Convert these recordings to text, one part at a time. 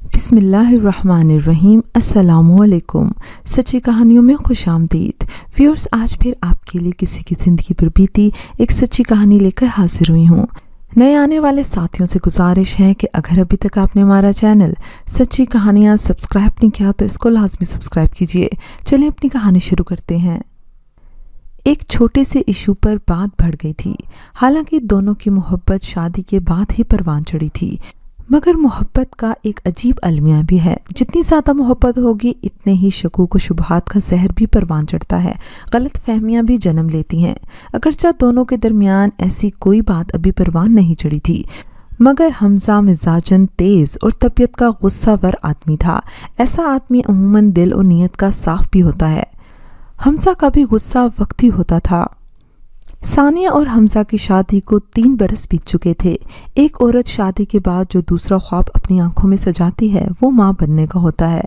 بسم اللہ الرحمن الرحیم۔ السلام علیکم۔ سچی کہانیوں میں خوش آمدید ویورز، آج پھر آپ کے لیے کسی کی زندگی پر بیتی ایک سچی کہانی لے کر حاضر ہوئی ہوں۔ نئے آنے والے ساتھیوں سے گزارش ہے کہ اگر ابھی تک آپ نے ہمارا چینل سچی کہانیاں سبسکرائب نہیں کیا تو اس کو لازمی سبسکرائب کیجیے۔ چلیں اپنی کہانی شروع کرتے ہیں۔ ایک چھوٹے سے ایشو پر بات بڑھ گئی تھی۔ حالانکہ دونوں کی محبت شادی کے بعد ہی پروان چڑھی تھی، مگر محبت کا ایک عجیب المیہ بھی ہے۔ جتنی زیادہ محبت ہوگی اتنے ہی شکوک و شبہات کا زہر بھی پروان چڑھتا ہے، غلط فہمیاں بھی جنم لیتی ہیں۔ اگرچہ دونوں کے درمیان ایسی کوئی بات ابھی پروان نہیں چڑھی تھی، مگر حمزہ مزاجاً تیز اور طبیعت کا غصہ ور آدمی تھا۔ ایسا آدمی عموماً دل و نیت کا صاف بھی ہوتا ہے۔ حمزہ کا بھی غصہ وقتی ہوتا تھا۔ ثانیہ اور حمزہ کی شادی کو 3 برس بیت چکے تھے۔ ایک عورت شادی کے بعد جو دوسرا خواب اپنی آنکھوں میں سجاتی ہے وہ ماں بننے کا ہوتا ہے۔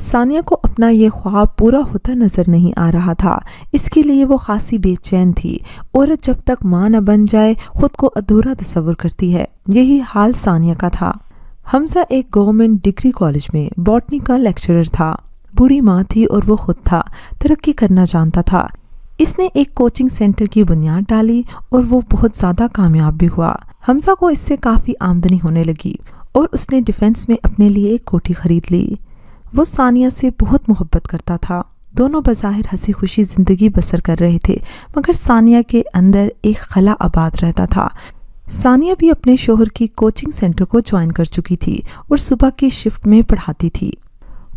ثانیہ کو اپنا یہ خواب پورا ہوتا نظر نہیں آ رہا تھا، اس کے لیے وہ خاصی بے چین تھی۔ عورت جب تک ماں نہ بن جائے خود کو ادھورا تصور کرتی ہے، یہی حال ثانیہ کا تھا۔ حمزہ ایک گورنمنٹ ڈگری کالج میں باٹنی کا لیکچرر تھا۔ بوڑھی ماں تھی اور وہ خود تھا، ترقی کرنا جانتا تھا۔ اس نے ایک کوچنگ سینٹر کی بنیاد ڈالی اور وہ بہت زیادہ کامیاب بھی ہوا۔ حمزہ کو اس سے کافی آمدنی ہونے لگی اور اس نے ڈیفنس میں اپنے لیے ایک کوٹھی خرید لی۔ وہ ثانیہ سے بہت محبت کرتا تھا۔ دونوں بظاہر ہنسی خوشی زندگی بسر کر رہے تھے، مگر ثانیہ کے اندر ایک خلا آباد رہتا تھا۔ ثانیہ بھی اپنے شوہر کی کوچنگ سینٹر کو جوائن کر چکی تھی اور صبح کی شفٹ میں پڑھاتی تھی۔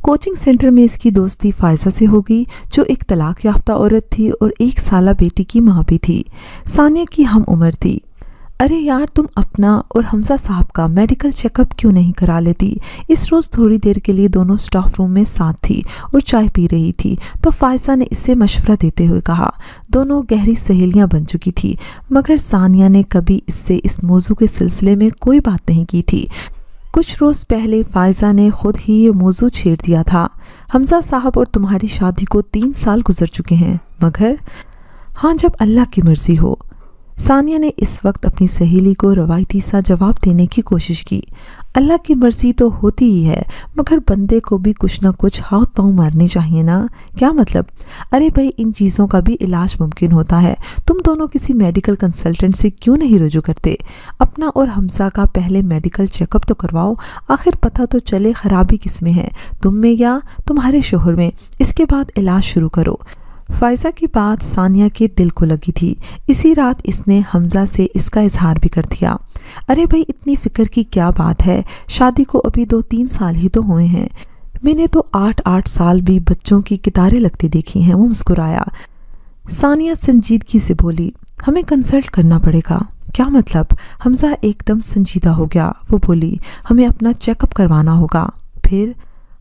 کوچنگ سینٹر میں اس کی دوستی فائزہ سے ہوگی، جو ایک طلاق یافتہ عورت تھی اور 1 سالہ بیٹی کی ماں بھی تھی۔ ثانیہ کی ہم عمر تھی۔ ارے یار، تم اپنا اور حمزہ صاحب کا میڈیکل چیک اپ کیوں نہیں کرا لیتی؟ اس روز تھوڑی دیر کے لیے دونوں سٹاف روم میں ساتھ تھی اور چائے پی رہی تھی تو فائزہ نے اسے مشورہ دیتے ہوئے کہا۔ دونوں گہری سہیلیاں بن چکی تھی، مگر ثانیہ نے کبھی اس سے اس موضوع کے سلسلے میں کوئی بات نہیں کی تھی۔ کچھ روز پہلے فائزہ نے خود ہی یہ موضوع چھیڑ دیا تھا۔ حمزہ صاحب اور تمہاری شادی کو 3 سال گزر چکے ہیں، مگر ہاں، جب اللہ کی مرضی ہو۔ ثانیہ نے اس وقت اپنی سہیلی کو روایتی سا جواب دینے کی کوشش کی۔ اللہ کی مرضی تو ہوتی ہی ہے، مگر بندے کو بھی کچھ نہ کچھ ہاتھ پاؤں مارنے چاہیے نا۔ کیا مطلب؟ ارے بھائی، ان چیزوں کا بھی علاج ممکن ہوتا ہے۔ تم دونوں کسی میڈیکل کنسلٹنٹ سے کیوں نہیں رجوع کرتے؟ اپنا اور حمزہ کا پہلے میڈیکل چیک اپ تو کرواؤ، آخر پتہ تو چلے خرابی کس میں ہے، تم میں یا تمہارے شوہر میں۔ اس کے بعد علاج شروع کرو۔ فائزہ کی بات ثانیہ کے دل کو لگی تھی۔ اسی رات اس نے حمزہ سے اس کا اظہار بھی کر دیا۔ ارے بھائی، اتنی فکر کی کیا بات ہے؟ شادی کو ابھی 2-3 سال ہی تو ہوئے ہیں۔ میں نے تو 8 سال بھی بچوں کی کتاریں لگتی دیکھی ہیں۔ وہ مسکرایا۔ ثانیہ سنجیدگی سے بولی، ہمیں کنسلٹ کرنا پڑے گا۔ کیا مطلب؟ حمزہ ایک دم سنجیدہ ہو گیا۔ وہ بولی، ہمیں اپنا چیک اپ کروانا ہوگا۔ پھر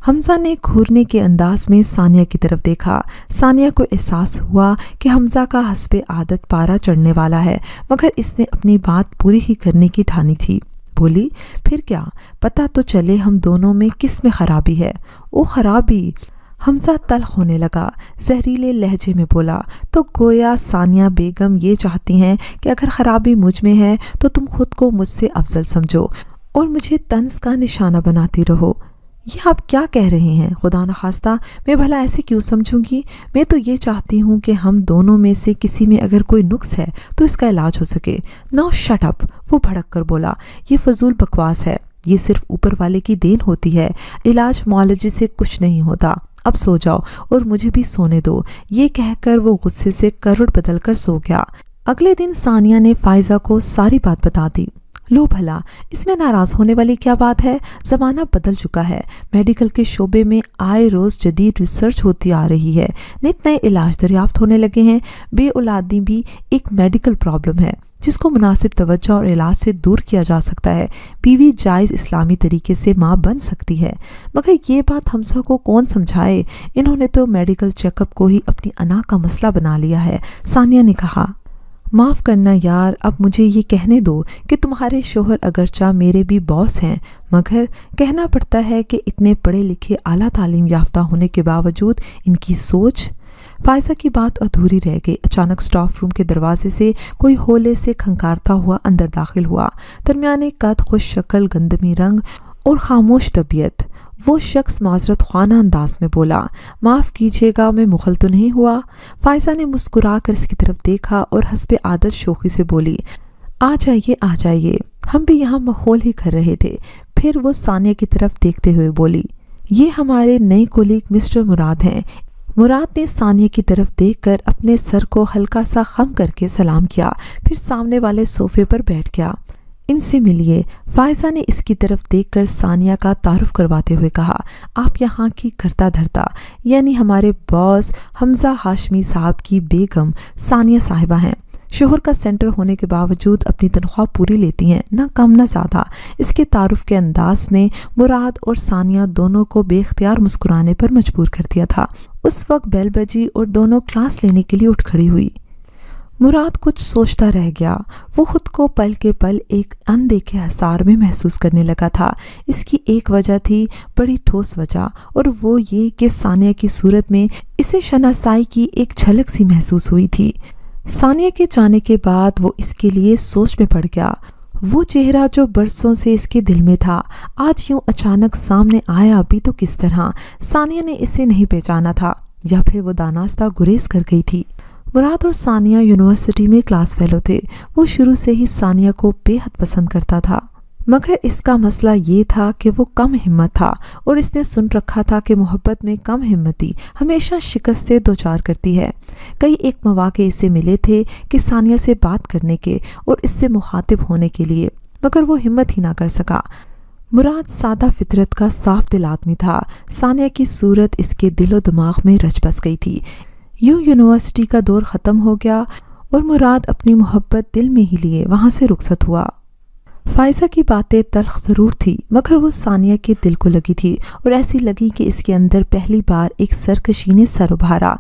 حمزہ نے گھورنے کے انداز میں ثانیہ کی طرف دیکھا۔ ثانیہ کو احساس ہوا کہ حمزہ کا حسب عادت پارا چڑھنے والا ہے، مگر اس نے اپنی بات پوری ہی کرنے کی ٹھانی تھی۔ بولی، پھر کیا؟ پتہ تو چلے ہم دونوں میں کس میں خرابی ہے۔ او خرابی؟ حمزہ تلخ ہونے لگا، زہریلے لہجے میں بولا، تو گویا ثانیہ بیگم یہ چاہتی ہیں کہ اگر خرابی مجھ میں ہے تو تم خود کو مجھ سے افضل سمجھو اور مجھے طنز کا نشانہ بناتی رہو۔ یہ آپ کیا کہہ رہے ہیں؟ خدا نخواستہ، میں بھلا ایسے کیوں سمجھوں گی؟ میں تو یہ چاہتی ہوں کہ ہم دونوں میں سے کسی میں اگر کوئی نقص ہے تو اس کا علاج ہو سکے۔ ناؤ شٹ اپ، وہ بھڑک کر بولا، یہ فضول بکواس ہے، یہ صرف اوپر والے کی دین ہوتی ہے، علاج معالجے سے کچھ نہیں ہوتا۔ اب سو جاؤ اور مجھے بھی سونے دو۔ یہ کہہ کر وہ غصے سے کروٹ بدل کر سو گیا۔ اگلے دن ثانیہ نے فائزہ کو ساری بات بتا دی۔ لو بھلا، اس میں ناراض ہونے والی کیا بات ہے؟ زمانہ بدل چکا ہے، میڈیکل کے شعبے میں آئے روز جدید ریسرچ ہوتی آ رہی ہے، نت نئے علاج دریافت ہونے لگے ہیں۔ بے اولادی بھی ایک میڈیکل پرابلم ہے جس کو مناسب توجہ اور علاج سے دور کیا جا سکتا ہے۔ بیوی جائز اسلامی طریقے سے ماں بن سکتی ہے، مگر یہ بات حمزہ کو کون سمجھائے؟ انہوں نے تو میڈیکل چیک اپ کو ہی اپنی انا کا مسئلہ بنا لیا ہے۔ ثانیہ نے کہا، معاف کرنا یار، اب مجھے یہ کہنے دو کہ تمہارے شوہر اگرچہ میرے بھی باس ہیں، مگر کہنا پڑتا ہے کہ اتنے پڑھے لکھے اعلیٰ تعلیم یافتہ ہونے کے باوجود ان کی سوچ۔ فائزہ کی بات ادھوری رہ گئی۔ اچانک سٹاف روم کے دروازے سے کوئی ہولے سے کھنکارتا ہوا اندر داخل ہوا۔ درمیانے قد، خوش شکل، گندمی رنگ اور خاموش طبیعت۔ वो शख्स माजरत खाना अंदाज में बोला, माफ़ कीजिएगा, मैं मुग़ल तो नहीं हुआ। फ़ाइज़ा ने मुस्कुरा कर इसकी तरफ देखा और हस्बे आदत शोखी से बोली, आ जाइए, हम भी यहाँ मखौल ही कर रहे थे। फिर वो सानिया की तरफ देखते हुए बोली, ये हमारे नए कोलीग मिस्टर मुराद हैं। मुराद ने सानिया की तरफ देखकर अपने सर को हल्का सा खम करके सलाम किया, फिर सामने वाले सोफे पर बैठ गया। इनसे मिलिए। फ़ाइज़ा ने इसकी तरफ देखकर सानिया का तारुफ करवाते हुए कहा, आप यहाँ की करता धरता यानी हमारे बॉस हमज़ा हाशमी साहब की बेगम सानिया साहिबा हैं। शोहर का सेंटर होने के बावजूद अपनी तनख्वाह पूरी लेती हैं, ना कम ना ज़्यादा। इसके तारुफ के अंदाज ने मुराद और सानिया दोनों को बेख्तियार मुस्कुराने पर मजबूर कर दिया था। उस वक्त बेल बजी और दोनों क्लास लेने के लिए उठ खड़ी हुई। मुराद कुछ सोचता रह गया। वो खुद को पल के पल एक अनदेखे हसार में महसूस करने लगा था। इसकी एक वजह थी, बड़ी ठोस वजह, और वो ये कि सानिया की सूरत में इसे शनासाई की एक झलक सी महसूस हुई थी। सानिया के जाने के बाद वो इसके लिए सोच में पड़ गया। वो चेहरा जो बरसों से इसके दिल में था, आज यूं अचानक सामने आया भी तो किस तरह। सानिया ने इसे नहीं पहचाना था, या फिर वो दानास्ता गुरेज कर गई थी। मुराद और सानिया यूनिवर्सिटी में क्लास फेलो थे। वो शुरू से ही सानिया को बेहद पसंद करता था, मगर इसका मसला ये था कि वो कम हिम्मत था, और इसने सुन रखा था कि मोहब्बत में कम हिम्मती हमेशा शिकस्त से दो चार करती है। कई एक मौके इसे मिले थे कि सानिया से बात करने के और इससे मुखातिब होने के लिए, मगर वो हिम्मत ही ना कर सका। मुराद सादा फितरत का साफ दिल आदमी था। सानिया की सूरत इसके दिलो दिमाग में रच बस गई थी। यूं यूनिवर्सिटी का दौर ख़त्म हो गया और मुराद अपनी मोहब्बत दिल में ही लिए वहाँ से रुखसत हुआ। फ़ाइज़ा की बातें तल्ख ज़रूर थी, मगर वो सानिया के दिल को लगी थी, और ऐसी लगी कि इसके अंदर पहली बार एक सरकशी ने सर उभारा।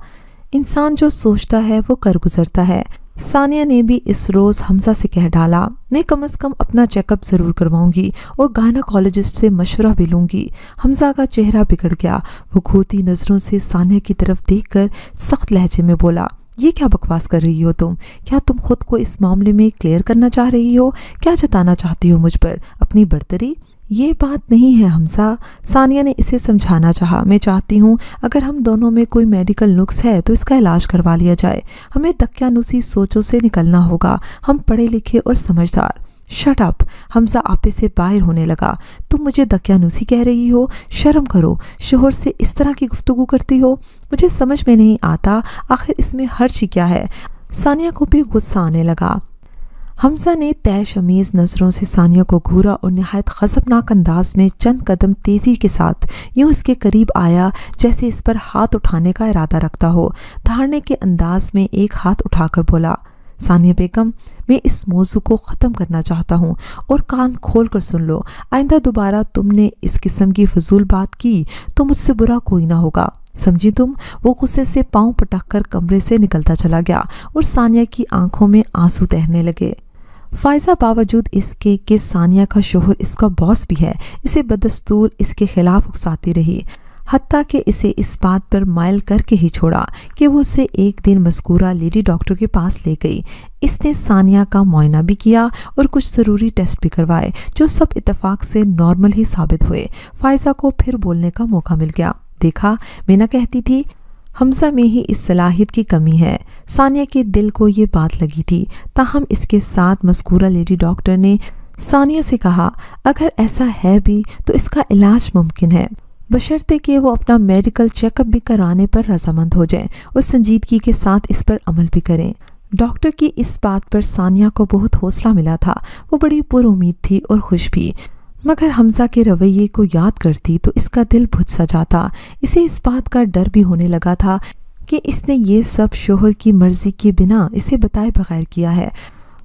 इंसान जो सोचता है वो कर गुजरता है। सानिया ने भी इस रोज़ हमज़ा से कह डाला, मैं कम से कम अपना चेकअप ज़रूर करवाऊंगी और गायनोकोलॉजिस्ट से मशवरा भी लूँगी। हमज़ा का चेहरा बिगड़ गया। वो घूरती नज़रों से सानिया की तरफ देखकर सख्त लहजे में बोला, ये क्या बकवास कर रही हो तुम? क्या तुम खुद को इस मामले में क्लियर करना चाह रही हो? क्या जताना चाहती हो मुझ पर? अपनी बर्तरी? ये बात नहीं है हमज़ा। सानिया ने इसे समझाना चाहा, मैं चाहती हूँ अगर हम दोनों में कोई मेडिकल नुक्स है तो इसका इलाज करवा लिया जाए। हमें दकियानूसी सोचों से निकलना होगा। हम पढ़े लिखे और समझदार। Shut up. हमज़ा आपे से बाहर होने लगा। तुम मुझे दकियानूसी कह रही हो? शर्म करो, शोहर से इस तरह की गुफ्तगू करती हो। मुझे समझ में नहीं आता आखिर इसमें हर्ज क्या है। सानिया को भी गुस्सा आने लगा। हमज़ा ने तय शमीज़ नज़रों से सानिया को घूरा और निहायत ग़ज़बनाक अंदाज में चंद कदम तेज़ी के साथ यूं इसके करीब आया जैसे इस पर हाथ उठाने का इरादा रखता हो। धारने के अंदाज में एक हाथ उठाकर बोला, सानिया बेगम, मैं इस मौजू को ख़त्म करना चाहता हूँ, और कान खोल कर सुन लो। आइंदा दोबारा तुमने इस किस्म की फजूल बात की तो मुझसे बुरा कोई ना होगा, समझी तुम? वो गुस्से से पाँव पटक कर कमरे से निकलता चला गया और सानिया की आंखों में आंसू तैरने लगे। फ़ाइज़ा बावजूद इसके कि सानिया का शोहर इसका बॉस भी है, इसे बदस्तूर इसके खिलाफ उकसाती रही, हत्ता कि इसे इस बात पर माइल करके ही छोड़ा कि वो उसे एक दिन मज़कूरा लेडी डॉक्टर के पास ले गई। इसने सानिया का मुआयना भी किया और कुछ ज़रूरी टेस्ट भी करवाए, जो सब इत्तेफाक से नॉर्मल ही साबित हुए। फ़ाइज़ा को फिर बोलने का मौका मिल गया। देखा, मैं ना कहती थी, हमज़ा में ही इस सलाहियत की कमी है। सानिया के दिल को ये बात लगी थी। ताहम इसके साथ मज़कूरा लेडी डॉक्टर ने सानिया से कहा, अगर ऐसा है भी तो इसका इलाज मुमकिन है, बशर्ते कि वो अपना मेडिकल चेकअप भी कराने पर रजामंद हो जाएं और संजीदगी के साथ इस पर अमल भी करें। डॉक्टर की इस बात पर सानिया को बहुत हौसला मिला था। वो बड़ी पुरुमीद थी और खुश भी, मगर हमज़ा के रवैये को याद करती तो इसका दिल बुझ सा जाता। इसे इस बात का डर भी होने लगा था कि इसने ये सब शोहर की मर्ज़ी के बिना इसे बताए बगैर किया है।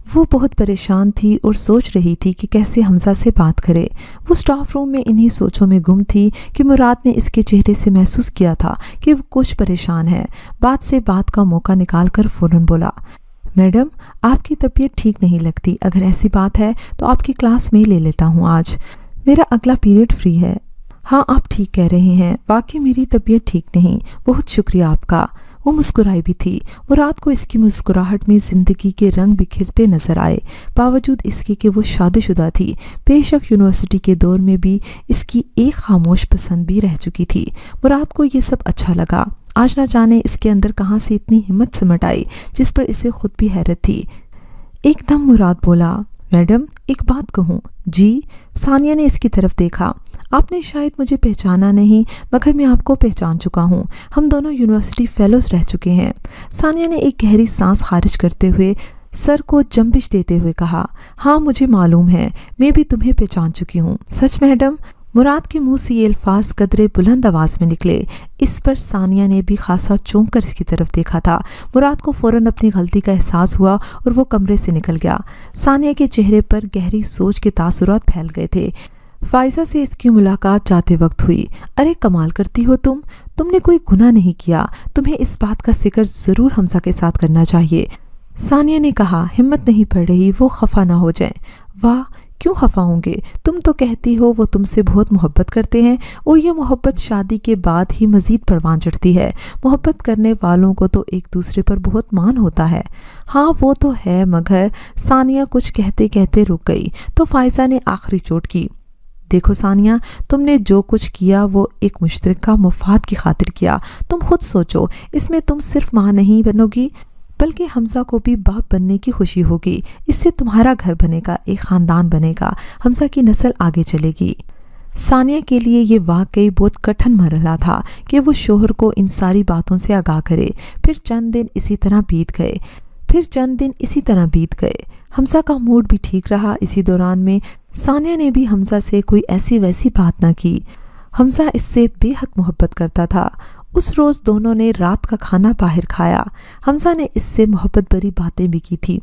वो बहुत परेशान थी और सोच रही थी कि कैसे हमज़ा से बात करे। वो स्टाफ रूम में इन्हीं सोचों में गुम थी कि मुराद ने इसके चेहरे से महसूस किया था कि वो कुछ परेशान है। बात से बात का मौका निकाल कर फ़ौरन बोला, मैडम, आपकी तबीयत ठीक नहीं लगती। अगर ऐसी बात है तो आपकी क्लास में ले लेता हूँ। आज मेरा अगला पीरियड फ्री है। हाँ, आप ठीक कह रहे हैं, वाकई मेरी तबीयत ठीक नहीं। बहुत शुक्रिया आपका। वो मुस्कुराई भी थी। मुराद को इसकी मुस्कुराहट में ज़िंदगी के रंग बिखरते नजर आए, बावजूद इसके कि वो शादीशुदा थी। बेशक यूनिवर्सिटी के दौर में भी इसकी एक खामोश पसंद भी रह चुकी थी। मुराद को ये सब अच्छा लगा। आज ना जाने इसके अंदर कहाँ से इतनी हिम्मत सिमट आई जिस पर इसे खुद भी हैरत थी। एकदम मुराद बोला, मैडम एक बात कहूँ? जी। सानिया ने इसकी तरफ देखा। आपने शायद मुझे पहचाना नहीं, मगर मैं आपको पहचान चुका हूँ। हम दोनों यूनिवर्सिटी फेलोज रह चुके हैं। सानिया ने एक गहरी सांस खारिज करते हुए सर को जंबिश देते हुए कहा, हाँ मुझे मालूम है, मैं भी तुम्हें पहचान चुकी हूँ। सच मैडम? मुराद के मुंह से ये अल्फाज कदरे बुलंद आवाज़ में निकले। इस पर सानिया ने भी खासा चौंक कर इसकी तरफ देखा था। मुराद को फ़ौरन अपनी गलती का एहसास हुआ और वो कमरे से निकल गया। सानिया के चेहरे पर गहरी सोच के तासुरात फैल गए थे। फ़ाइज़ा से इसकी मुलाकात जाते वक्त हुई। अरे कमाल करती हो तुमने कोई गुनाह नहीं किया। तुम्हें इस बात का जिक्र ज़रूर हमजा के साथ करना चाहिए। सानिया ने कहा, हिम्मत नहीं पड़ रही, वो खफा ना हो जाए। वाह, क्यों खफा होंगे? तुम तो कहती हो वो तुमसे बहुत मोहब्बत करते हैं, और ये मोहब्बत शादी के बाद ही मज़ीद परवान चढ़ती है। मोहब्बत करने वालों को तो एक दूसरे पर बहुत मान होता है। हाँ वो तो है, मगर सानिया कुछ कहते कहते रुक गई तो फ़ाइज़ा ने आखिरी चोट की। देखो सानिया, तुमने जो कुछ किया वो एक मुश्तरका मफाद की खातिर किया। तुम खुद सोचो, इसमें तुम सिर्फ माँ नहीं बनोगी बल्कि हमजा को भी बाप बनने की खुशी होगी। इससे तुम्हारा घर बनेगा, एक ख़ानदान बनेगा, हमजा की नस्ल आगे चलेगी। सानिया के लिए ये वाकई बहुत कठिन मरहला था कि वो शोहर को इन सारी बातों से आगाह करे। फिर चंद दिन इसी तरह बीत गए। हमजा का मूड भी ठीक रहा। इसी दौरान में सानिया ने भी हमजा से कोई ऐसी वैसी बात ना की। हमजा इससे बेहद मोहब्बत करता था। उस रोज़ दोनों ने रात का खाना बाहर खाया। हमजा ने इससे मोहब्बत भरी बातें भी की थी।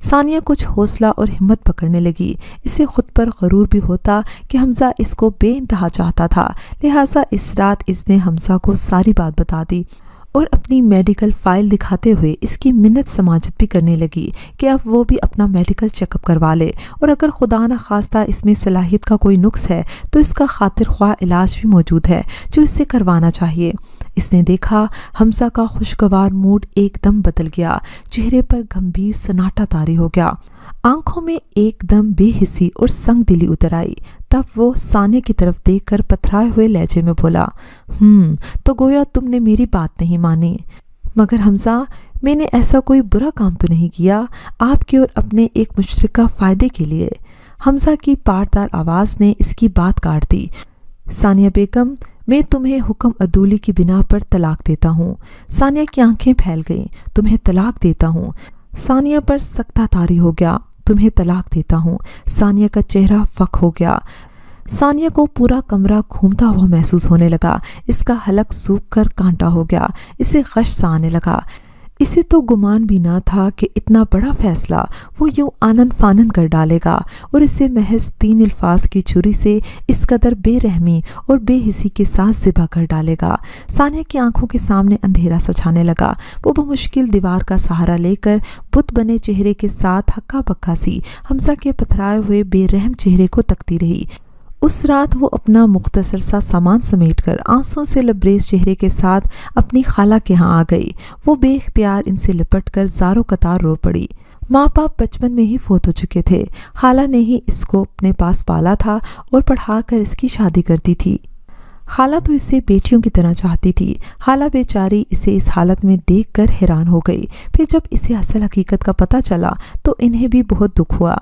सानिया कुछ हौसला और हिम्मत पकड़ने लगी। इसे खुद पर गरूर भी होता कि हमजा इसको बेइंतहा चाहता था, लिहाजा इस रात इसने हमजा को सारी बात बता दी और अपनी मेडिकल फ़ाइल दिखाते हुए इसकी मिन्नत समाजत भी करने लगी कि अब वो भी अपना मेडिकल चेकअप करवा ले, और अगर खुदा न खास्ता इसमें सलाहियत का कोई नुक्स है तो इसका खातिर ख्वाह इलाज भी मौजूद है जो इससे करवाना चाहिए। इसने देखा हमजा का खुशगवार मूड एकदम बदल गया। चेहरे पर गंभीर सन्नाटा तारी हो गया। आंखों में एकदम बेहिसी और संग दिली उतर आई। तब वो सानिया की तरफ देखकर पथराए हुए लहजे में बोला, तो गोया तुमने मेरी बात नहीं मानी। मगर हमजा, मैंने ऐसा कोई बुरा काम तो नहीं किया, आपके और अपने एक मुश्तरका फ़ायदे के लिए। हमजा की पाटदार आवाज़ ने इसकी बात काट दी। सानिया बेगम, मैं तुम्हें हुक्म अदूली की बिना पर तलाक देता हूँ। सानिया की आंखें फैल गईं। तुम्हें तलाक देता हूँ। सानिया पर सख्ता तारी हो गया। तुम्हें तलाक देता हूँ। सानिया का चेहरा फक हो गया। सानिया को पूरा कमरा घूमता हुआ महसूस होने लगा। इसका हलक सूख कर कांटा हो गया। इसे गश सा आने लगा। इसे तो गुमान भी ना था कि इतना बड़ा फैसला वो यूं आनन फानन कर डालेगा, और इसे महज 3 अल्फाज की छुरी से इस कदर बेरहमी और बेहिसी के साथ ज़िबा कर डालेगा। सानिया की आंखों के सामने अंधेरा सा छाने लगा। वो बमुश्किल दीवार का सहारा लेकर बुत बने चेहरे के साथ हक्का बक्का सी हमजा के पथराए हुए बेरहम चेहरे को तकती रही। उस रात वो अपना मुख्तसर सा सामान समेटकर आंसुओं से लबरेज चेहरे के साथ अपनी खाला के यहाँ आ गई। वो बेख्तियार इनसे लिपटकर ज़ारो कतार रो पड़ी। माँ बाप बचपन में ही फौत हो चुके थे। खाला ने ही इसको अपने पास पाला था और पढ़ाकर इसकी शादी करती थी। खाला तो इसे बेटियों की तरह चाहती थी। खाला बेचारी इसे इस हालत में देखकर हैरान हो गई। फिर जब इसे असल हकीकत का पता चला तो इन्हें भी बहुत दुख हुआ।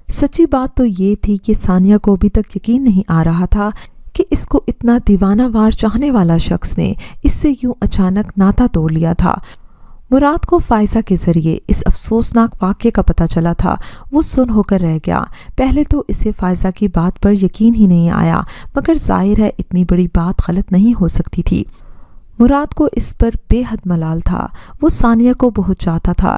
सच्ची बात तो ये थी कि सानिया को अभी तक यकीन नहीं आ रहा था कि इसको इतना दीवानावार चाहने वाला शख्स ने इससे यूं अचानक नाता तोड़ लिया था। मुराद को फ़ाइज़ा के ज़रिए इस अफसोसनाक वाक़ये का पता चला था। वो सुन होकर रह गया। पहले तो इसे फ़ाइज़ा की बात पर यकीन ही नहीं आया, मगर ज़ाहिर है इतनी बड़ी बात गलत नहीं हो सकती थी। मुराद को इस पर बेहद मलाल था। वो सानिया को बहुत चाहता था।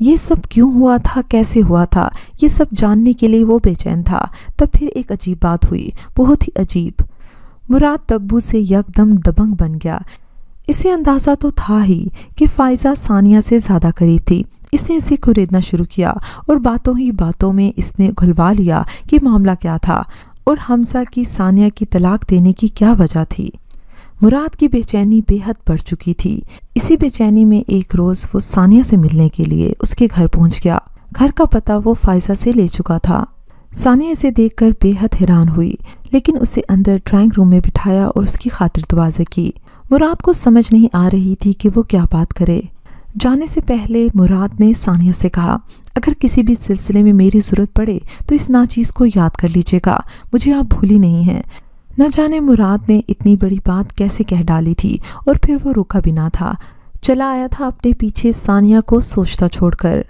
ये सब क्यों हुआ था, कैसे हुआ था, ये सब जानने के लिए वो बेचैन था। तब फिर एक अजीब बात हुई, बहुत ही अजीब। मुराद तब्बू से यकदम दबंग बन गया। इसे अंदाज़ा तो था ही कि फ़ाइज़ा सानिया से ज़्यादा करीब थी। इसने इसे कुरेदना शुरू किया और बातों ही बातों में इसने घुलवा लिया कि मामला क्या था और हमजा की सानिया की तलाक देने की क्या वजह थी। मुराद की बेचैनी बेहद बढ़ चुकी थी। इसी बेचैनी में एक रोज़ वो सानिया से मिलने के लिए उसके घर पहुंच गया। घर का पता वो फायजा से ले चुका था। सानिया इसे देखकर बेहद हैरान हुई, लेकिन उसे अंदर ड्राइंग रूम में बिठाया और उसकी खातिर दुआज़ें की। मुराद को समझ नहीं आ रही थी कि वो क्या बात करे। जाने से पहले मुराद ने सानिया से कहा, अगर किसी भी सिलसिले में मेरी ज़रूरत पड़े तो इस नाचीज़ को याद कर लीजिएगा, मुझे आप भूली नहीं हैं। न जाने मुराद ने इतनी बड़ी बात कैसे कह डाली थी, और फिर वो रुका भी ना था। चला आया था अपने पीछे सानिया को सोचता छोड़कर।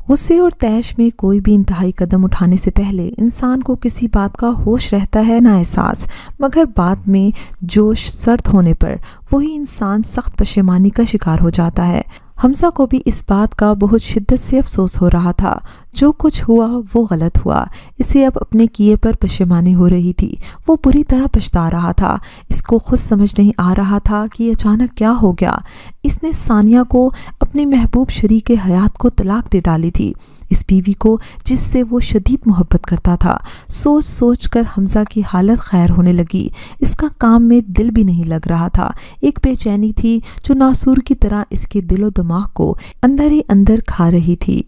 गुस्से और तैश में कोई भी इंतहाई कदम उठाने से पहले इंसान को किसी बात का होश रहता है ना एहसास, मगर बाद में जोश सर्द होने पर वही इंसान सख्त पशेमानी का शिकार हो जाता है। हमजा को भी इस बात का बहुत शिद्दत से अफसोस हो रहा था। जो कुछ हुआ वो गलत हुआ। इसे अब अपने किए पर पशेमानी हो रही थी। वो बुरी तरह पछता रहा था। इसको खुद समझ नहीं आ रहा था कि अचानक क्या हो गया। इसने सानिया को, अपनी महबूब शरीके हयात को तलाक दे डाली थी, इस बीवी को जिससे वो शदीद मोहब्बत करता था। सोच सोच कर हमजा की हालत खैर होने लगी। इसका काम में दिल भी नहीं लग रहा था। एक बेचैनी थी जो नासूर की तरह इसके दिलो दिमाग को अंदर ही अंदर खा रही थी।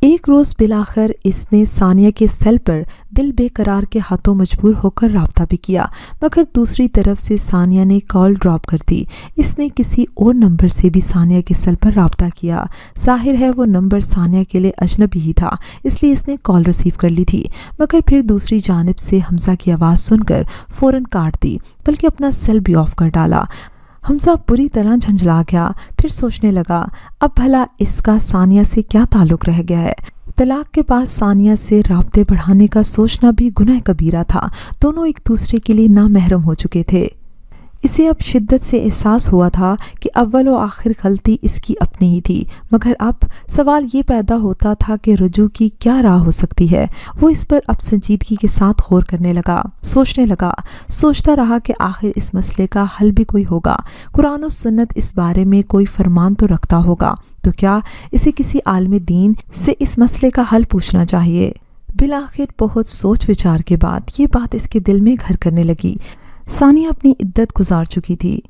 एक रोज़ बिलाखिर इसने सानिया के सेल पर दिल बेकरार के हाथों मजबूर होकर राब्ता भी किया, मगर दूसरी तरफ से सानिया ने कॉल ड्रॉप कर दी। इसने किसी और नंबर से भी सानिया के सेल पर राब्ता किया। जाहिर है वो नंबर सानिया के लिए अजनबी ही था, इसलिए इसने कॉल रिसीव कर ली थी, मगर फिर दूसरी जानिब से हमजा की आवाज़ सुनकर फ़ौरन काट दी, बल्कि अपना सेल भी ऑफ कर डाला। हमजा बुरी तरह झंझला गया। फिर सोचने लगा, अब भला इसका सानिया से क्या ताल्लुक़ रह गया है। तलाक के बाद सानिया से राब्ते बढ़ाने का सोचना भी गुनाह कबीरा था। दोनों एक दूसरे के लिए नामहरम हो चुके थे। इसे अब शिद्दत से एहसास हुआ था कि अव्वल व आखिर गलती इसकी अपनी ही थी, मगर अब सवाल ये पैदा होता था कि रजू की क्या राह हो सकती है। वो इस पर अब संजीदगी के साथ गौर करने लगा, सोचने लगा। सोचता रहा कि आखिर इस मसले का हल भी कोई होगा। कुरान और सुन्नत इस बारे में कोई फरमान तो रखता होगा, तो क्या इसे किसी आलिम दीन से इस मसले का हल पूछना चाहिए। बिलाखिर बहुत सोच विचार के बाद ये बात इसके दिल में घर करने लगी। सानिया अपनी इद्दत गुजार चुकी थी।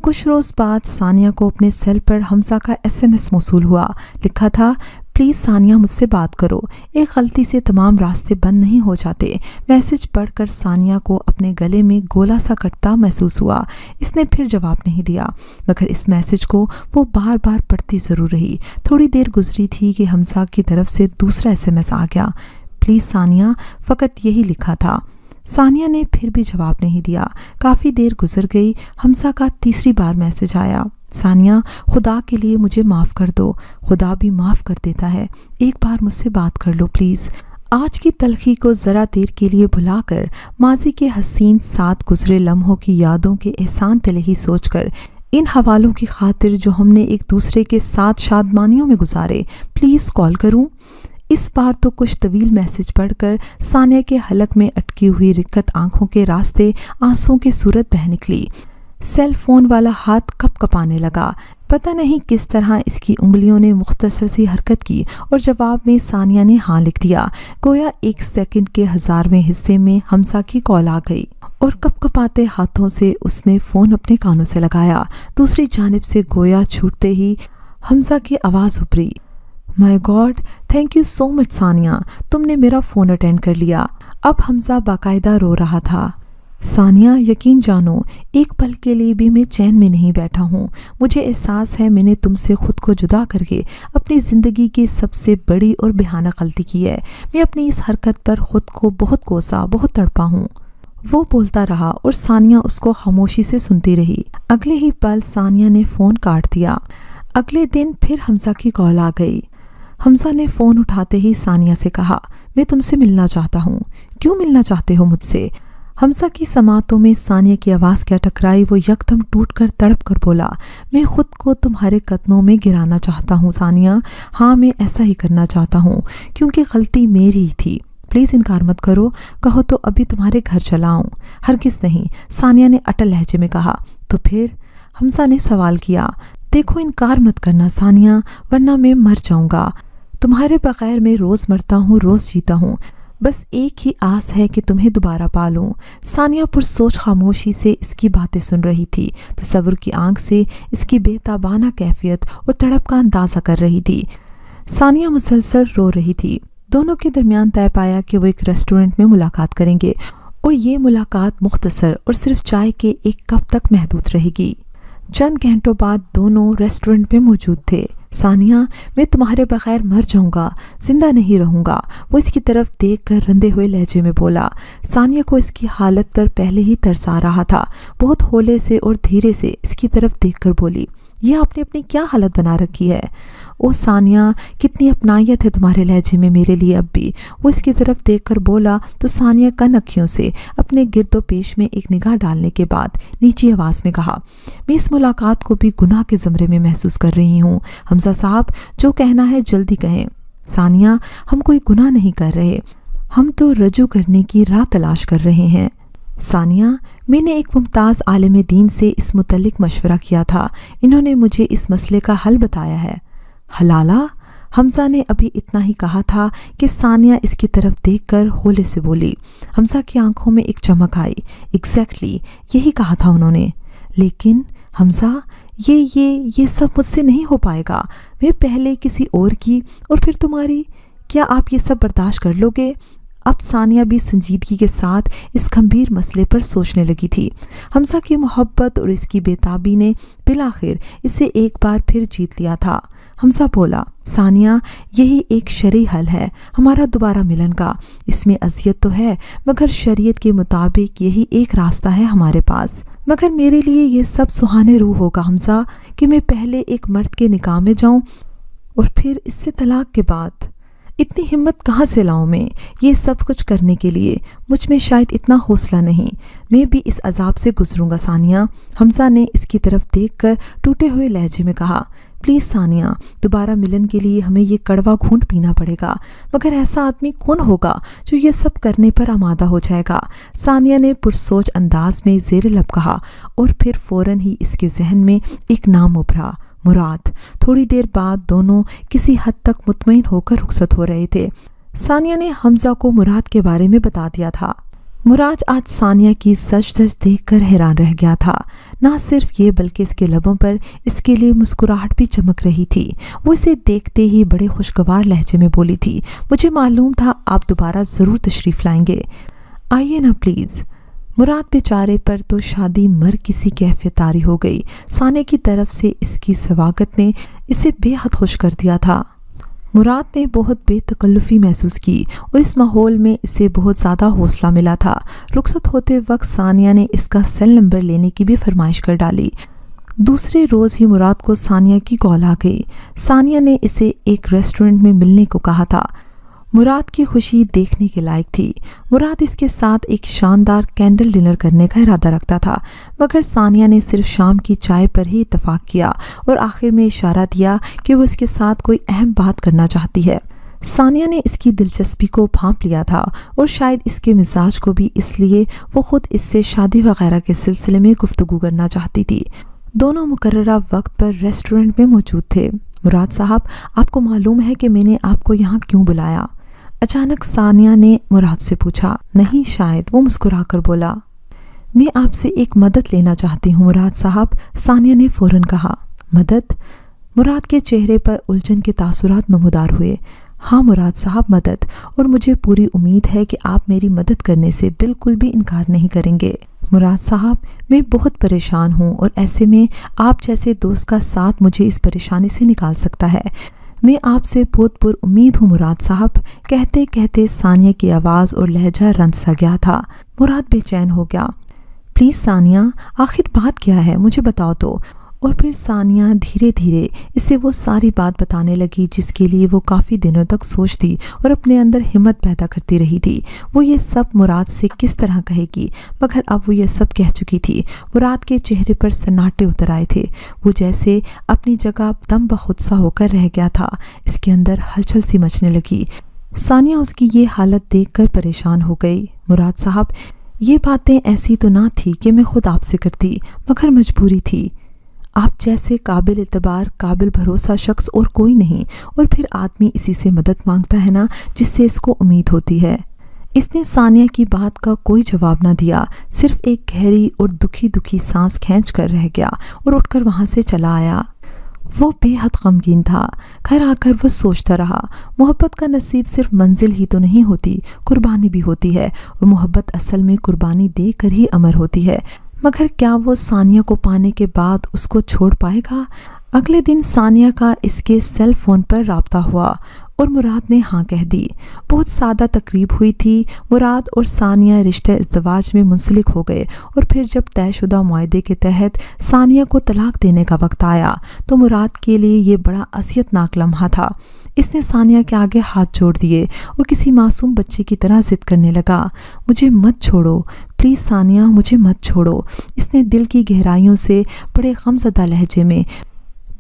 कुछ रोज़ बाद सानिया को अपने सेल पर हमजा का SMS मौसूल हुआ। लिखा था, प्लीज़ सानिया मुझसे बात करो। एक गलती से तमाम रास्ते बंद नहीं हो जाते। मैसेज पढ़कर सानिया को अपने गले में गोला सा कटता महसूस हुआ। इसने फिर जवाब नहीं दिया, मगर इस मैसेज को वो बार बार पढ़ती ज़रूर रही। थोड़ी देर गुजरी थी कि हमजा की तरफ से दूसरा SMS आ गया। प्लीज़ सानिया, फ़कत यही लिखा था। सानिया ने फिर भी जवाब नहीं दिया। काफ़ी देर गुजर गई। हमजा का तीसरी बार मैसेज आया, सानिया, खुदा के लिए मुझे माफ़ कर दो। खुदा भी माफ़ कर देता है। एक बार मुझसे बात कर लो प्लीज़। आज की तलखी को ज़रा देर के लिए भुलाकर माजी के हसीन साथ गुजरे लम्हों की यादों के एहसान तलही सोचकर, इन हवालों की खातिर जो हमने एक दूसरे के साथ शादमानियों में गुजारे, प्लीज़ कॉल करूं। इस बार तो कुछ तवील मैसेज पढ़कर सानिया के हलक में अटकी हुई रिक्कत आंखों के रास्ते आंसुओं की सूरत बह निकली। सेल फोन वाला हाथ कप कपाने लगा। पता नहीं किस तरह इसकी उंगलियों ने मुख्तसर सी हरकत की और जवाब में सानिया ने हाँ लिख दिया। गोया 1 सेकंड के 1000वें हिस्से में हमजा की कॉल आ गई और कप कपाते हाथों से उसने फ़ोन अपने कानों से लगाया। दूसरी जानिब से गोया छूटते ही हमजा की आवाज़ उभरी, my God, thank you so much Sania, तुमने मेरा फ़ोन अटेंड कर लिया। अब हमजा बाकायदा रो रहा था। सानिया, यकीन जानो, एक पल के लिए भी मैं चैन में नहीं बैठा हूँ। मुझे एहसास है मैंने तुमसे ख़ुद को जुदा करके अपनी ज़िंदगी की सबसे बड़ी और बेहाना गलती की है। मैं अपनी इस हरकत पर ख़ुद को बहुत कोसा, बहुत तड़पा हूँ। वो बोलता रहा और सानिया उसको खामोशी से सुनती रही। अगले ही पल सानिया ने फ़ोन काट दिया। अगले दिन फिर हमजा की कॉल आ गई। हमजा ने फ़ोन उठाते ही सानिया से कहा, मैं तुमसे मिलना चाहता हूँ। क्यों मिलना चाहते हो मुझसे? हमजा की समातों में सानिया की आवाज़ क्या टकराई। वो यकदम टूट कर तड़प कर बोला, मैं ख़ुद को तुम्हारे कदमों में गिराना चाहता हूँ सानिया। हाँ, मैं ऐसा ही करना चाहता हूँ क्योंकि गलती मेरी ही थी। प्लीज़ इनकार मत करो। कहो तो अभी तुम्हारे घर चला आऊँ। हरगिज़ नहीं, सानिया ने अटल लहजे में कहा। तो फिर? हमजा ने सवाल किया। देखो, इनकार मत करना सानिया, वरना मैं मर जाऊँगा। तुम्हारे बगैर मैं रोज़ मरता हूँ, रोज़ जीता हूँ। बस एक ही आस है कि तुम्हें दोबारा पालूं। सानिया पुरसोच खामोशी से इसकी बातें सुन रही थी, तसव्वुर की आंख से इसकी बेताबाना कैफियत और तड़प का अंदाज़ा कर रही थी। सानिया मुसलसल रो रही थी। दोनों के दरमियान तय पाया कि वो एक रेस्टोरेंट में मुलाकात करेंगे और ये मुलाकात मुख्तसर और सिर्फ चाय के एक कप तक महदूद रहेगी। चंद घंटों बाद दोनों रेस्टोरेंट में मौजूद थे। सानिया, मैं तुम्हारे बगैर मर जाऊंगा, जिंदा नहीं रहूंगा, वो इसकी तरफ देखकर रंधे हुए लहजे में बोला। सानिया को इसकी हालत पर पहले ही तरस आ रहा था। बहुत हौले से और धीरे से इसकी तरफ देखकर बोली, ये आपने अपनी क्या हालत बना रखी है? ओ सानिया, कितनी अपनायत है तुम्हारे लहजे में मेरे लिए अब भी। वो इसकी तरफ देखकर बोला तो सानिया कन अखियों से अपने गिरदो पेश में एक निगाह डालने के बाद नीची आवाज़ में कहा, मैं इस मुलाकात को भी गुनाह के ज़मरे में महसूस कर रही हूँ। हमजा साहब, जो कहना है जल्दी कहें। सानिया, हम कोई गुनाह नहीं कर रहे, हम तो रजू करने की राह तलाश कर रहे हैं। सानिया, मैंने एक मुमताज़ आलिम दीन से इस मुतल्लिक मशवरा किया था। इन्होंने मुझे इस मसले का हल बताया है। हलाला? हमज़ा ने अभी इतना ही कहा था कि सानिया इसकी तरफ देखकर होले से बोली। हमज़ा की आंखों में एक चमक आई। एग्जैक्टली यही कहा था उन्होंने। लेकिन हमज़ा, ये सब मुझसे नहीं हो पाएगा। मैं पहले किसी और की और फिर तुम्हारी। क्या आप ये सब बर्दाश्त कर लोगे? अब सानिया भी संजीदगी के साथ इस गंभीर मसले पर सोचने लगी थी। हमज़ा की मोहब्बत और इसकी बेताबी ने बिलाखिर इसे एक बार फिर जीत लिया था। हमज़ा बोला, सानिया, यही एक शरई हल है हमारा दोबारा मिलन का। इसमें अज़ियत तो है, मगर शरीयत के मुताबिक यही एक रास्ता है हमारे पास। मगर मेरे लिए ये सब सुहाने रूह होगा हमज़ा कि मैं पहले एक मर्द के निकाह में जाऊँ और फिर इससे तलाक के बाद। इतनी हिम्मत कहाँ से लाऊं मैं ये सब कुछ करने के लिए? मुझ में शायद इतना हौसला नहीं। मैं भी इस अजाब से गुजरूंगा सानिया। हमज़ा ने इसकी तरफ देखकर टूटे हुए लहजे में कहा, प्लीज़ सानिया, दोबारा मिलन के लिए हमें ये कड़वा घूंट पीना पड़ेगा। मगर ऐसा आदमी कौन होगा जो ये सब करने पर आमादा हो जाएगा? सानिया ने पुरसोच अंदाज में ज़ेर लब कहा और फिर फ़ौरन ही इसके जहन में एक नाम उभरा, मुराद। थोड़ी देर बाद दोनों किसी हद तक मुतमईन होकर रुखसत हो रहे थे। सानिया ने हमज़ा को मुराद के बारे में बता दिया था। मुराद आज सानिया की सच धज देखकर हैरान रह गया था। ना सिर्फ ये बल्कि इसके लबों पर इसके लिए मुस्कुराहट भी चमक रही थी। वो इसे देखते ही बड़े खुशगवार लहजे में बोली थी, मुझे मालूम था आप दोबारा ज़रूर तशरीफ़ लाएंगे। आइए ना प्लीज़। मुराद बेचारे पर तो शादी मर किसी कैफियत तारी हो गई। सानिया की तरफ से इसकी स्वागत ने इसे बेहद खुश कर दिया था। मुराद ने बहुत बेतकल्लुफ़ी महसूस की और इस माहौल में इसे बहुत ज़्यादा हौसला मिला था। रुखसत होते वक्त सानिया ने इसका सेल नंबर लेने की भी फरमाइश कर डाली। दूसरे रोज़ ही मुराद को सानिया की कॉल आ गई। सानिया ने इसे एक रेस्टोरेंट में मिलने को कहा था। मुराद की खुशी देखने के लायक थी। मुराद इसके साथ एक शानदार कैंडल डिनर करने का इरादा रखता था, मगर सानिया ने सिर्फ शाम की चाय पर ही इत्तफाक किया और आखिर में इशारा दिया कि वो इसके साथ कोई अहम बात करना चाहती है। सानिया ने इसकी दिलचस्पी को भांप लिया था और शायद इसके मिजाज को भी, इसलिए वो खुद इससे शादी वगैरह के सिलसिले में गुफ्तगू करना चाहती थी। दोनों मुकर्ररा वक्त पर रेस्टोरेंट में मौजूद थे। मुराद साहब, आपको मालूम है कि मैंने आपको यहाँ क्यों बुलाया? अचानक सानिया ने मुराद से पूछा। नहीं शायद, वो मुस्कुराकर बोला। मैं आपसे एक मदद लेना चाहती हूँ मुराद साहब, सानिया ने फ़ौरन कहा। मदद? मुराद के चेहरे पर उलझन के तासुरात नमूदार हुए। हाँ मुराद साहब, मदद, और मुझे पूरी उम्मीद है कि आप मेरी मदद करने से बिल्कुल भी इनकार नहीं करेंगे। मुराद साहब, मैं बहुत परेशान हूँ और ऐसे में आप जैसे दोस्त का साथ मुझे इस परेशानी से निकाल सकता है। मैं आपसे बहुत पुरउम्मीद हूँ मुराद साहब। कहते कहते सानिया की आवाज़ और लहजा रंज सा गया था। मुराद बेचैन हो गया। प्लीज़ सानिया, आखिर बात क्या है, मुझे बताओ तो। और फिर सानिया धीरे धीरे इसे वो सारी बात बताने लगी जिसके लिए वो काफ़ी दिनों तक सोचती और अपने अंदर हिम्मत पैदा करती रही थी। वो ये सब मुराद से किस तरह कहेगी, मगर अब वो ये सब कह चुकी थी। मुराद के चेहरे पर सन्नाटे उतर आए थे। वो जैसे अपनी जगह दम बखुद सा होकर रह गया था। इसके अंदर हलचल सी मचने लगी। सानिया उसकी ये हालत देखकर परेशान हो गई। मुराद साहब, ये बातें ऐसी तो ना थी कि मैं खुद आपसे करती, मगर मजबूरी थी। आप जैसे काबिल एतबार, काबिल भरोसा शख्स और कोई नहीं, और फिर आदमी इसी से मदद मांगता है ना जिससे इसको उम्मीद होती है। اس نے ثانیہ کی بات کا کوئی جواب نہ دیا، صرف ایک گہری اور دکھی سانس کھینچ کر رہ گیا اور اٹھ کر وہاں سے چلا آیا۔ وہ بے حد غمگین تھا۔ گھر آ کر وہ سوچتا رہا، محبت کا نصیب صرف منزل ہی تو نہیں ہوتی، قربانی بھی ہوتی ہے، اور محبت اصل میں قربانی دے کر ہی امر ہوتی ہے۔ مگر کیا وہ ثانیہ کو پانے کے بعد اس کو چھوڑ پائے گا؟ اگلے دن ثانیہ کا اس کے سیل فون پر رابطہ ہوا اور مراد نے ہاں کہہ دی۔ بہت سادہ تقریب ہوئی تھی۔ مراد اور ثانیہ رشتہ ازدواج میں منسلک ہو گئے، اور پھر جب طے شدہ معاہدے کے تحت ثانیہ کو طلاق دینے کا وقت آیا تو مراد کے لیے یہ بڑا اذیت ناک لمحہ تھا۔ اس نے ثانیہ کے آگے ہاتھ جوڑ دیے اور کسی معصوم بچے کی طرح ضد کرنے لگا، مجھے مت چھوڑو، پلیز ثانیہ، مجھے مت چھوڑو۔ اس نے دل کی گہرائیوں سے بڑے غمزدہ لہجے میں،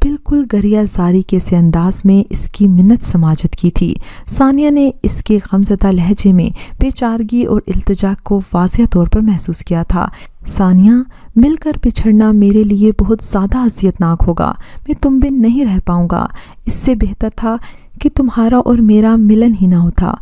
بالکل گریہ زاری کے سے انداز میں اس کی منت سماجت کی تھی۔ ثانیہ نے اس کے غمزدہ لہجے میں بے چارگی اور التجا کو واضح طور پر محسوس کیا تھا۔ ثانیہ، مل کر بچھڑنا میرے لیے بہت زیادہ اذیت ناک ہوگا، میں تم بن نہیں رہ پاؤں گا، اس سے بہتر تھا کہ تمہارا اور میرا ملن ہی نہ ہوتا۔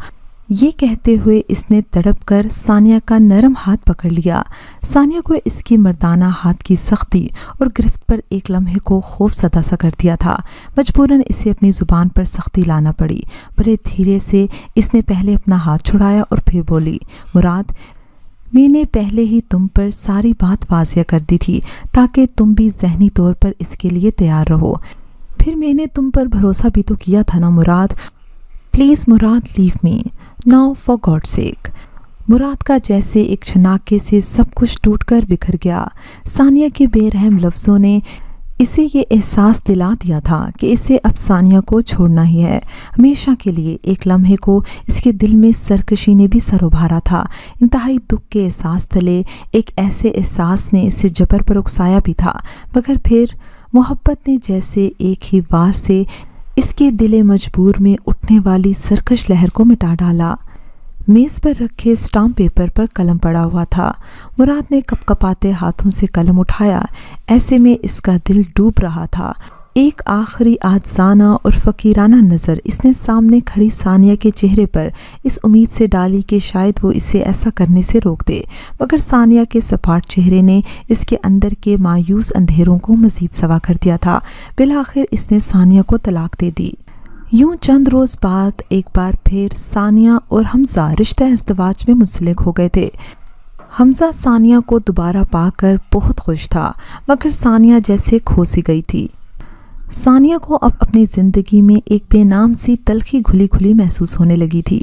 یہ کہتے ہوئے اس نے تڑپ کر ثانیہ کا نرم ہاتھ پکڑ لیا۔ ثانیہ کو اس کی مردانہ ہاتھ کی سختی اور گرفت پر ایک لمحے کو خوف زدہ سا کر دیا تھا۔ مجبوراً اسے اپنی زبان پر سختی لانا پڑی۔ بڑے دھیرے سے اس نے پہلے اپنا ہاتھ چھڑایا اور پھر بولی، مراد، میں نے پہلے ہی تم پر ساری بات واضح کر دی تھی تاکہ تم بھی ذہنی طور پر اس کے لیے تیار رہو۔ پھر میں نے تم پر بھروسہ بھی تو کیا تھا نا Murad. Please Murad, leave me now for God sake. Murad کا جیسے ایک چھناکے سے سب کچھ ٹوٹ کر بکھر گیا۔ ثانیہ کے بے رحم لفظوں نے اسے یہ احساس دلا دیا تھا کہ اسے اب ثانیہ کو چھوڑنا ہی ہے، ہمیشہ کے لیے۔ ایک لمحے کو اس کے دل میں سرکشی نے بھی سر ابھارا تھا۔ انتہائی دکھ کے احساس تلے ایک ایسے احساس نے اسے جبر پر اکسایا بھی تھا، مگر پھر محبت نے جیسے ایک ہی وار سے اس کے دل مجبور میں اٹھنے والی سرکش لہر کو مٹا ڈالا۔ میز پر رکھے اسٹامپ پیپر پر قلم پڑا ہوا تھا۔ مراد نے کپ کپاتے ہاتھوں سے قلم اٹھایا، ایسے میں اس کا دل ڈوب رہا تھا۔ ایک آخری عاجزانہ اور فقیرانہ نظر اس نے سامنے کھڑی ثانیہ کے چہرے پر اس امید سے ڈالی کہ شاید وہ اسے ایسا کرنے سے روک دے، مگر ثانیہ کے سپاٹ چہرے نے اس کے اندر کے مایوس اندھیروں کو مزید سوا کر دیا تھا۔ بالآخر اس نے ثانیہ کو طلاق دے دی۔ یوں چند روز بعد ایک بار پھر ثانیہ اور حمزہ رشتہ ازدواج میں منسلک ہو گئے تھے۔ حمزہ ثانیہ کو دوبارہ پا کر بہت خوش تھا، مگر ثانیہ جیسے کھو سی گئی تھی۔ ثانیہ کو اب اپنی زندگی میں ایک بے نام سی تلخی گھلی گھلی محسوس ہونے لگی تھی۔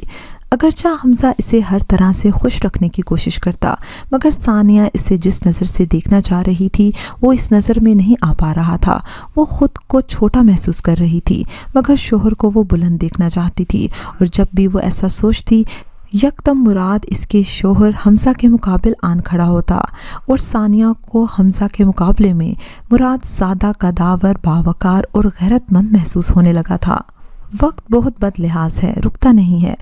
اگرچہ حمزہ اسے ہر طرح سے خوش رکھنے کی کوشش کرتا، مگر ثانیہ اسے جس نظر سے دیکھنا چاہ رہی تھی وہ اس نظر میں نہیں آ پا رہا تھا۔ وہ خود کو چھوٹا محسوس کر رہی تھی، مگر شوہر کو وہ بلند دیکھنا چاہتی تھی، اور جب بھی وہ ایسا سوچتی یکدم مراد اس کے شوہر حمزہ کے مقابل آن کھڑا ہوتا، اور ثانیہ کو حمزہ کے مقابلے میں مراد زیادہ قداور، باوقار اور غیرت مند محسوس ہونے لگا تھا۔ وقت بہت بد لحاظ ہے، رکتا نہیں ہے۔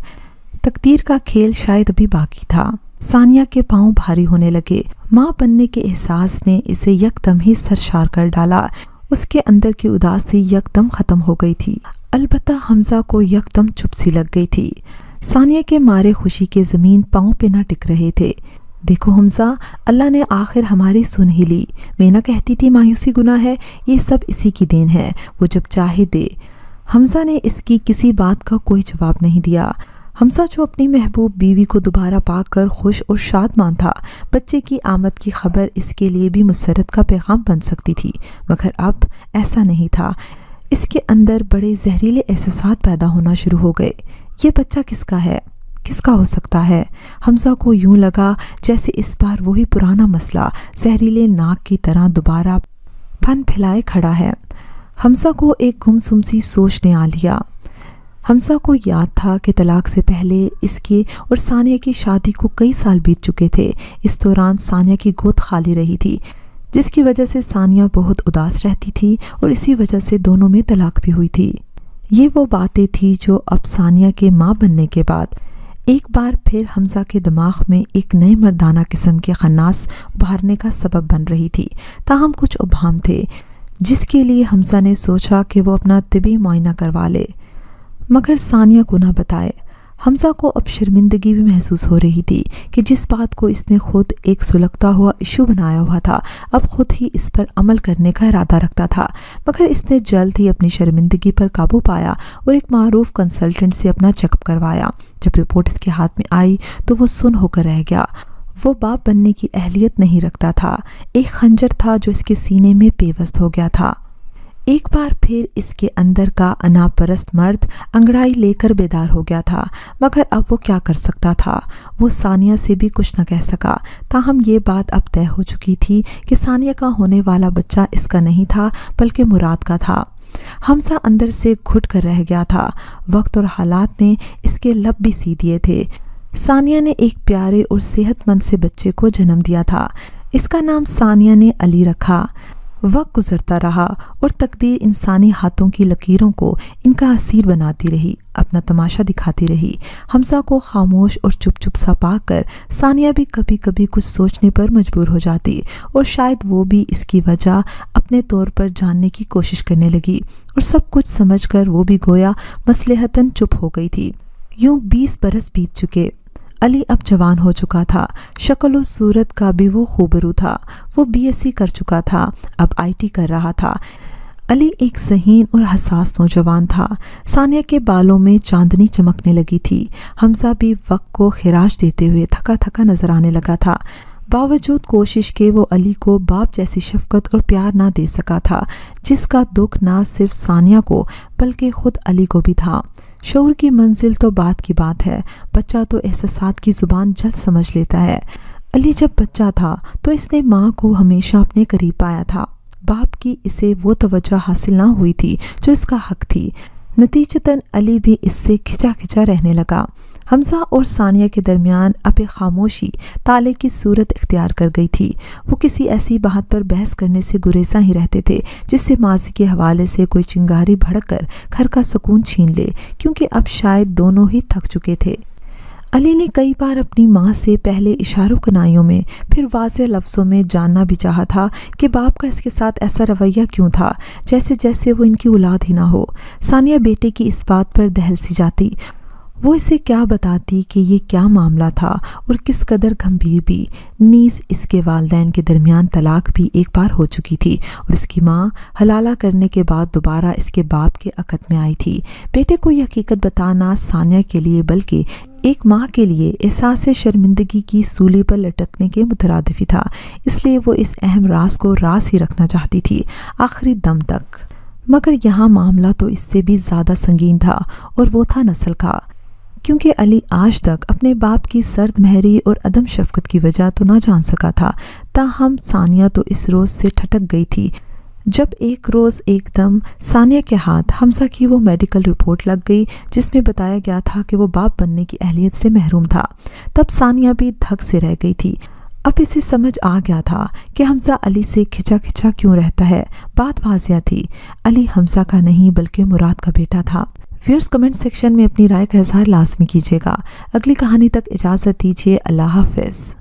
تقدیر کا کھیل شاید ابھی باقی تھا۔ ثانیہ کے پاؤں بھاری ہونے لگے۔ ماں بننے کے احساس نے اسے یکدم ہی سرشار کر ڈالا۔ اس کے اندر کی اداسی یکدم ختم ہو گئی تھی۔ البتہ حمزہ کو یکدم چپ سی لگ گئی تھی۔ ثانیہ کے مارے خوشی کے زمین پاؤں پہ نہ ٹک رہے تھے۔ دیکھو حمزہ، اللہ نے آخر ہماری سن ہی لی۔ میں نہ کہتی تھی مایوسی گناہ ہے، یہ سب اسی کی دین ہے، وہ جب چاہے دے۔ حمزہ نے اس کی کسی بات کا کوئی جواب نہیں دیا۔ حمزہ جو اپنی محبوب بیوی کو دوبارہ پا کر خوش اور شادمان تھا، بچے کی آمد کی خبر اس کے لیے بھی مسرت کا پیغام بن سکتی تھی، مگر اب ایسا نہیں تھا۔ اس کے اندر بڑے زہریلے احساسات پیدا ہونا شروع ہو گئے۔ یہ بچہ کس کا ہے؟ کس کا ہو سکتا ہے؟ حمزہ کو یوں لگا جیسے اس بار وہی پرانا مسئلہ زہریلے ناک کی طرح دوبارہ پھن پھیلائے کھڑا ہے۔ حمزہ کو ایک گمسم سی سوچ نے آ لیا۔ حمزہ کو یاد تھا کہ طلاق سے پہلے اس کی اور ثانیہ کی شادی کو کئی سال بیت چکے تھے۔ اس دوران ثانیہ کی گود خالی رہی تھی، جس کی وجہ سے ثانیہ بہت اداس رہتی تھی، اور اسی وجہ سے دونوں میں طلاق بھی ہوئی تھی۔ یہ وہ باتیں تھیں جو اب ثانیہ کے ماں بننے کے بعد ایک بار پھر حمزہ کے دماغ میں ایک نئے مردانہ قسم کے خناس ابھارنے کا سبب بن رہی تھی۔ تاہم کچھ ابہام تھے جس کے لیے حمزہ نے سوچا کہ وہ اپنا طبی معائنہ کروا لے، مگر ثانیہ کو نہ بتائے۔ हमजा को अब शर्मिंदगी भी महसूस हो रही थी कि जिस बात को इसने खुद एक सुलगता हुआ इशू बनाया हुआ था, अब खुद ही इस पर अमल करने का इरादा रखता था। मगर इसने जल्द ही अपनी शर्मिंदगी पर काबू पाया और एक मारूफ कंसल्टेंट से अपना चेकअप करवाया। जब रिपोर्ट इसके हाथ में आई तो वो सुन होकर रह गया। वो बाप बनने की अहलियत नहीं रखता था। एक खंजर था जो इसके सीने में पेवस्त हो गया था। एक बार फिर इसके अंदर का अनापरस्त मर्द अंगड़ाई लेकर बेदार हो गया था, मगर अब वो क्या कर सकता था। वो सानिया से भी कुछ न कह सका। ताहम ये बात अब तय हो चुकी थी कि सानिया का होने वाला बच्चा इसका नहीं था बल्कि मुराद का था। हमजा अंदर से घुट कर रह गया था। वक्त और हालात ने इसके लब भी सी दिए थे। सानिया ने एक प्यारे और सेहतमंद से बच्चे को जन्म दिया था। इसका नाम सानिया ने अली रखा। वक्त गुजरता रहा और तकदीर इंसानी हाथों की लकीरों को इनका असीर बनाती रही, अपना तमाशा दिखाती रही। हमजा को खामोश और चुप चुप सा पाकर सानिया भी कभी कभी कुछ सोचने पर मजबूर हो जाती और शायद वो भी इसकी वजह अपने तौर पर जानने की कोशिश करने लगी और सब कुछ समझकर वो भी गोया मसलहतन चुप हो गई थी। यूं 20 बरस बीत चुके। अली अब जवान हो चुका था। शक्ल और सूरत का भी वो खूबरू था। वो बीएससी कर चुका था, अब आईटी कर रहा था। अली एक ज़हीन और हसास नौजवान था। सानिया के बालों में चांदनी चमकने लगी थी। हमजा भी वक्त को खिराश देते हुए थका थका नजर आने लगा था। बावजूद कोशिश के वो अली को बाप जैसी शफकत और प्यार ना दे सका था, जिसका दुख ना सिर्फ सानिया को बल्कि खुद अली को भी था। शऊर की मंजिल तो बात की बात है, बच्चा तो एहसासात की ज़ुबान जल्द समझ लेता है। अली जब बच्चा था तो इसने माँ को हमेशा अपने करीब पाया था। बाप की इसे वो तवज्जो हासिल ना हुई थी जो इसका हक थी। नतीजतन अली भी इससे खिंचा खिंचा रहने लगा। हमजा और सानिया के दरमियान अब एक खामोशी ताले की सूरत इख्तियार कर गई थी। वो किसी ऐसी बात पर बहस करने से गुरेज़ा ही रहते थे जिससे माजी के हवाले से कोई चिंगारी भड़क कर घर का सुकून छीन ले, क्योंकि अब शायद दोनों ही थक चुके थे। अली ने कई बार अपनी माँ से पहले इशारों कनाइयों में फिर वाज़ेह लफ्ज़ों में जानना भी चाहा था कि बाप का इसके साथ ऐसा रवैया क्यों था, जैसे जैसे वो इनकी औलाद ही ना हो। सानिया बेटे की इस बात पर दहल सी जाती। वो इसे क्या बताती कि ये क्या मामला था और किस कदर गंभीर भी। नीज़ इसके वालिदैन के दरमियान तलाक भी एक बार हो चुकी थी और इसकी माँ हलाला करने के बाद दोबारा इसके बाप के अक़द में आई थी। बेटे को ये हकीकत बताना सानिया के लिए बल्कि एक माँ के लिए एहसास शर्मिंदगी की सूली पर लटकने के मुतरादिफ था। इसलिए वो इस अहम राज को राज ही रखना चाहती थी आखिरी दम तक। मगर यहाँ मामला तो इससे भी ज़्यादा संगीन था और वो था नस्ल का, क्योंकि अली आज तक अपने बाप की सर्द महरी और अदम शफकत की वजह तो ना जान सका था। ताहम सानिया तो इस रोज़ से ठटक गई थी जब एक रोज़ एकदम सानिया के हाथ हमजा की वो मेडिकल रिपोर्ट लग गई जिसमें बताया गया था कि वो बाप बनने की अहलियत से महरूम था। तब सानिया भी धक से रह गई थी। अब इसे समझ आ गया था कि हमजा अली से खिंचा खिंचा क्यों रहता है। बात वाज़िया थी, अली हमजा का नहीं बल्कि मुराद का बेटा था। व्यूअर्स कमेंट सेक्शन में अपनी राय का इजहार लाजमी कीजिएगा। अगली कहानी तक इजाज़त दीजिए। अल्लाह हाफ़िज़।